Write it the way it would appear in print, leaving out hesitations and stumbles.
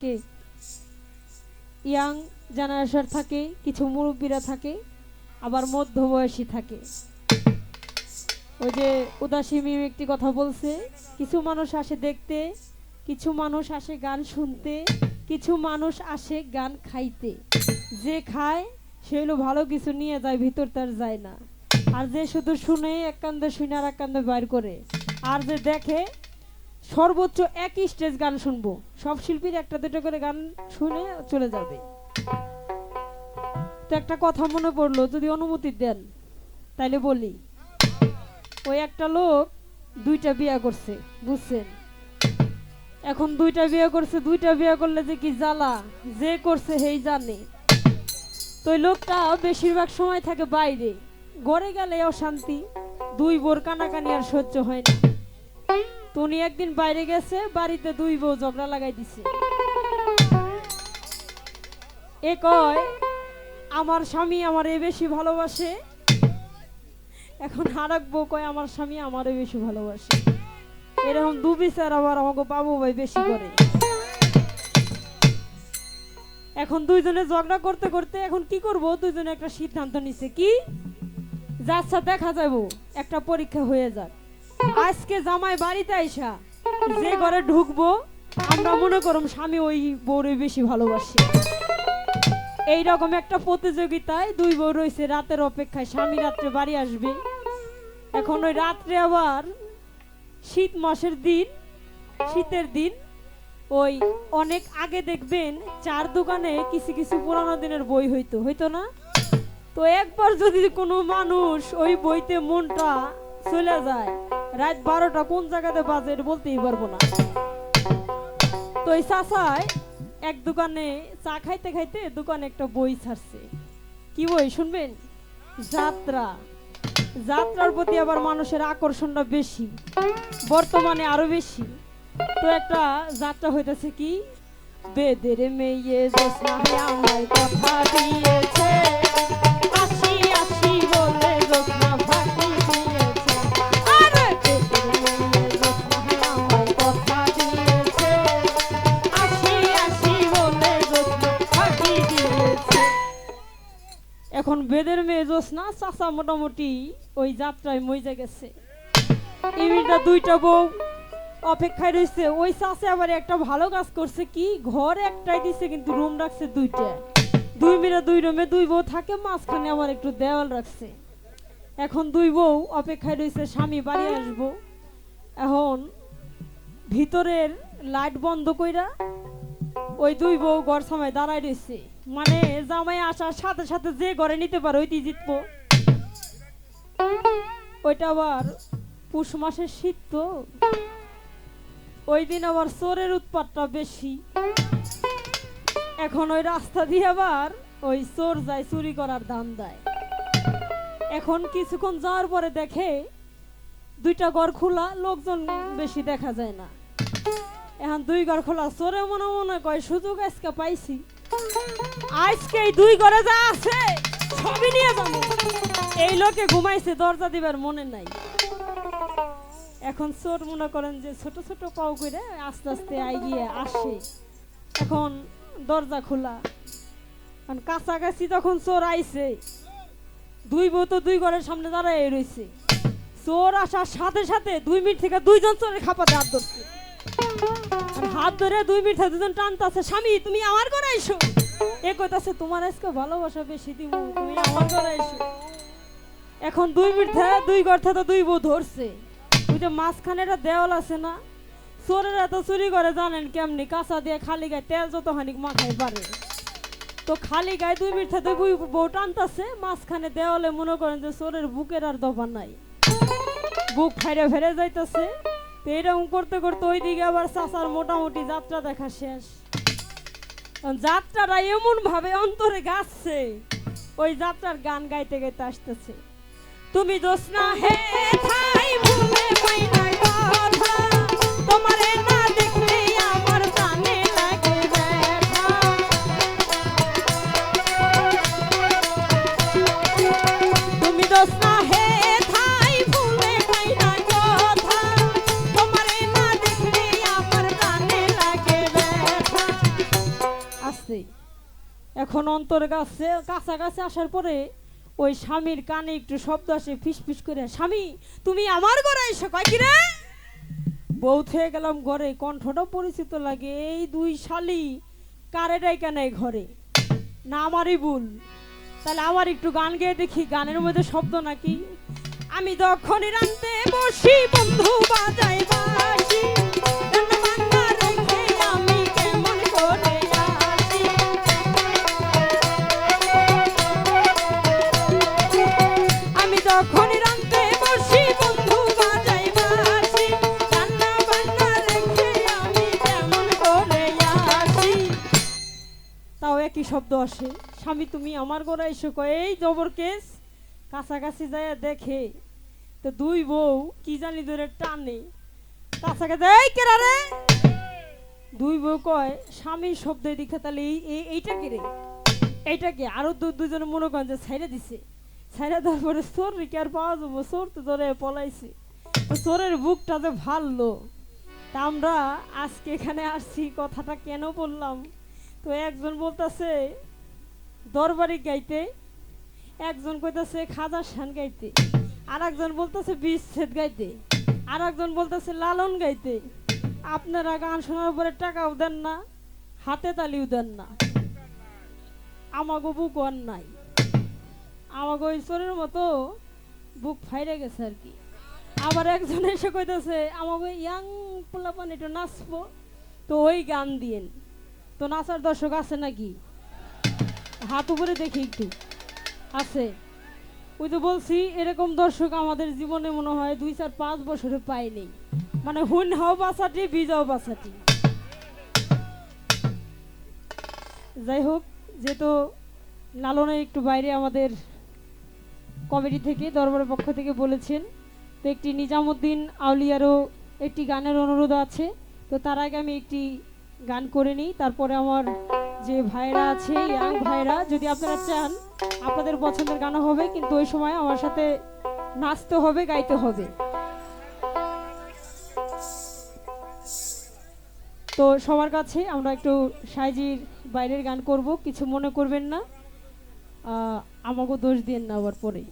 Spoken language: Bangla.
কে ইয়াং জেনারেশন থাকে, কিছু মুরব্বীরা থাকে, আবার মধ্যবয়সী থাকে। ওই যে উদাসী মিম একটি কথা বলছে, কিছু মানুষ আসে দেখতে, কিছু মানুষ আসে গান শুনতে, কিছু মানুষ আসে গান খাইতে। যে খায় সে হলো ভালো কিছু নিয়ে যায়, ভিতর তার যায় না। আর যে শুধু শুনে এক কান্দে শুনে আর এক কান্দে বাইর করে, আর যে দেখে সর্বোচ্চ এক স্টেজ গান শুনবো, সব শিল্পীর একটা দুটো করে গান শুনে চলে যাবে। তো একটা কথা মনে পড়লো, যদি অনুমতি দেন তাইলে বলি। ওই একটা লোক দুইটা বিয়ে করছে, বুঝছেন? এখন দুইটা বিয়ে করছে, দুইটা বিয়ে করলে যে কি জ্বালা, যে করছে হেই জানে। তো ওই লোকটা বেশিরভাগ সময় থাকে বাইরে, ঘরে গেলে অশান্তি, দুই বোর কানাকানি আর সহ্য হয় না। তো উনি একদিন বাইরে গেছে, বাড়িতে দুই বউ ঝগড়া লাগাই দিছে। এ কয় আমার স্বামী আমারে বেশি ভালোবাসে, এখন আরেক বউ কয় আমার স্বামী আমারে বেশি ভালোবাসে। এরকম দু বিচার আবার আমাকে বাবু ভাই বেশি করে। এখন দুইজনে ঝগড়া করতে করতে এখন কি করব, দুইজনে একটা সিদ্ধান্ত নিছে, কি যাচ্ছা দেখা যাবো, একটা পরীক্ষা হয়ে যাক। আজকে জামাই বাড়িতে আইসা যে ঘরে ঢুকবো আমরা মনে করুম স্বামী ওই বউরে বেশি ভালোবাসে। এইরকম একটা প্রতিযোগিতায় দুই বউ রয়েছে রাতের অপেক্ষায়, স্বামী রাত্রে বাড়ি আসবে। এখন ওই রাত্রে আবার শীত মাসের দিন, শীতের দিন, ওই অনেক আগে দেখবেন চার দোকানে কিছু কিছু পুরানো দিনের বই হইতো না? তো একবার যদি কোনো মানুষ ওই বইতে মনটা চলে যায়, রাত 12টা কোন জায়গাতে বাজে এটা বলতেই পারবো না। তো এই চাচায় এক দোকানে চা খাইতে খাইতে দোকানে একটা বই ছাড়ছে। কি বই শুনবেন? যাত্রা। যাত্রার প্রতি আবার মানুষের আকর্ষণটা বেশি, বর্তমানে আরো বেশি। তো একটা যাত্রা হইতেছে, কি বেদের মেয়ে জোসনা আমায় কথা দিয়েছে, আসি আসি বলে জোসনা ফাঁকি দিয়েছে। আরে বেদের মেয়ে জোসনা আমায় কথা দিয়েছে, আসি আসি বলে জোসনা ফাঁকি দিয়েছে। এখন বেদের মেয়ে জোসনা চাচা মোটামুটি ওই যাত্রায় মইজা গেছে। এমনিটা দুইটা বউ অপেক্ষায় রয়েছে। ওই চাচা আবার একটা ভালো কাজ করছে, কি ঘর একটাই দিছে কিন্তু রুম রাখছে দুইটা, দুই মেয়েরা দুই রুমে দুই বউ থাকে, মাঝখানে আবার একটু দেওয়াল রাখছে। এখন দুই বউ অপেক্ষায় রয়েছে স্বামী বাড়ি আসবো। এখন ভিতরের লাইট বন্ধ কইরা ওই দুই বউ ঘর সামায় দাঁড়ায় রয়েছে, মানে জামাই আসার সাথে সাথে যে ঘরে নিতে পারে ওইটি জিতবো। ওইটা আবার পুষ মাসের শীত, তো ওই দিন আবার চোরের উৎপাতটা বেশি। এখন ওই রাস্তা দিয়ে আবার ওই চোর যায় চুরি করার দাম দেয়। এখন কিছুক্ষণ যাওয়ার পরে দেখে দুইটা ঘর খোলা, লোকজন বেশি দেখা যায় না। এখন দুই ঘর খোলা, চোরে মনে মনে কয় সুযোগ আজকে পাইছি, আজকে এই দুই ঘরে যা আছে সবই নিয়ে যাবো। এই লোকে ঘুমাইছে, দরজা দিবার মনে নাই। এখন চোর মনে করেন যে ছোট ছোট পাও করে আস্তে আস্তে এগিয়ে আসে। এখন দরজা খোলা, কাছাকাছি তখন চোর আইছে, দুই বউ তো দুই ঘরের সামনে দাঁড়ায় রয়েছে। চোর আসার সাথে সাথে 2 মিনিট থেকে দুইজন চোরের খাপাতে হাত ধরছে। হাত ধরে 2 মিনিট থেকে দুজন টানতেছে, স্বামী তুমি আমার ঘরে আইসো। এ কইতাছে তোমার আজকে ভালোবাসা বেশি দিব, তুমি আমার ঘরে আইসো। এখন 2 মিনিট থেকে দুই ঘর থেকে দুই বউ ধরছে। ওই যে মাঝখানে একটা দেওয়াল আছে না, চোরেরা তো চুরি করে জানেন কেমনি, কাঁচা দিয়ে খালি গায়ে তেল যত হানিক মাখায় পারে। তো খালি গায়ে 2 মিনিট থেকে বউ টানতেছে, মাঝখানে দেওয়ালে মনে করেন যে চোরের বুকের আর দফা নাই, বুক ফাইরে ফেরে যাইতেছে। তো এরকম করতে করতে ওইদিকে আবার চাচার মোটামুটি যাত্রা দেখা শেষ। যাত্রাটা এমন ভাবে অন্তরে গাচ্ছে, ওই যাত্রার গান গাইতে গাইতে আসতেছে, তুমি জোসনা হে ঠাই ভুলে মাইনা কথা, তোমারে না দেখলে আমার জানে লাগে ব্যথা। তুমি জোসনা হে ঠাই ভুলে মাইনা কথা, তোমারে না দেখলে আমার জানে লাগে ব্যথা। যখন অন্তর কাছে কাছাকাছি আসার পরে ওই স্বামীর কানে একটু শব্দ আসে ফিস ফিস করে, স্বামী তুমি আমার ঘরে এসো। কয় কি রে? বউ থেকে গেলাম ঘরে, কণ্ঠটা পরিচিত লাগে। এই দুই শালি কারে ডাইকা নাই ঘরে, না আমারই ভুল। তাহলে আমার একটু গান গেয়ে দেখি, গানের মধ্যে শব্দ নাকি। আমি যখন রানতে বসি বন্ধু বাজাই বাঁশি, রান্না বান্না রেখে আমি কেমন করে আসি। আমি যখন রানতে বসি বন্ধু বাজাই বাঁশি, রান্না বান্না রেখে আমি কেমন করে আসি। তাও একই শব্দ আসে, স্বামী তুমি আমার ঘরে এসো। কয় এই জবর কেস। কাছাকাছি যায় দেখে তো দুই বউ কি জানি ধরে টানে, কাছাকাছি এই কেরা রে। দুই বউ কয় স্বামীর শব্দ দেখে তাহলে এইটা কে রে, এইটা কে। আরো দুজনে মনে করেন যে ছাইরা দিছে। ছাইরা দেওয়ার পরে চোর রেখে আর পাওয়া যাবো, চোর তো ধরে পলাইছে। তো চোরের বুকটা যে ভাললো। তা আমরা আজকে এখানে আসছি, কথাটা কেন বললাম, তো একজন বলতেছে দরবারি গাইতে, একজন কইতাছে খাজা শান গাইতে, আর একজন বলতেছে বিচ্ছেদ গাইতে, আর একজন বলতেছে লালন গাইতে। আপনারা গান শোনার পরে টাকাও দেন না, হাতে তালিও দেন না, আমাগো বুক আর নাই। আমাগো ঈশ্বরের মতো বুক ফাইরে গেছে আর কি। আবার একজন এসে কইতাছে আমাগো ইয়াং পোলাপান একটু নাচবো, তো ওই গান দিয়েন। তো নাচার দর্শক আছে নাকি? হাত উপরে দেখি একটু আছে। ওই তো বলছি এরকম দর্শক আমাদের জীবনে মনে হয় 2-4-5 বছরে পাইনি। মানে হুন হাও বাসাটি বিজাও বাসাটি। যাই হোক, যেহেতু লালনের একটু বাইরে আমাদের কমিটি থেকে দরবারের পক্ষ থেকে বলেছেন, তো একটি নিজামুদ্দিন আউলিয়ারও একটি গানের অনুরোধ আছে। তো তার আগে আমি একটি গান করে নিই, তারপরে আমার যে ভাইরা আছে ইয়াং ভাইরা, যদি আপনারা চান আপনাদের পছন্দের গান হবে, কিন্তু ওই সময় আমার সাথে নাচতে হবে, গাইতে হবে। তো সবার কাছে আমরা একটু সাইজির বাইরের গান করব, কিছু মনে করবেন না, আমাকেও দোষ দিন না আবার পরে।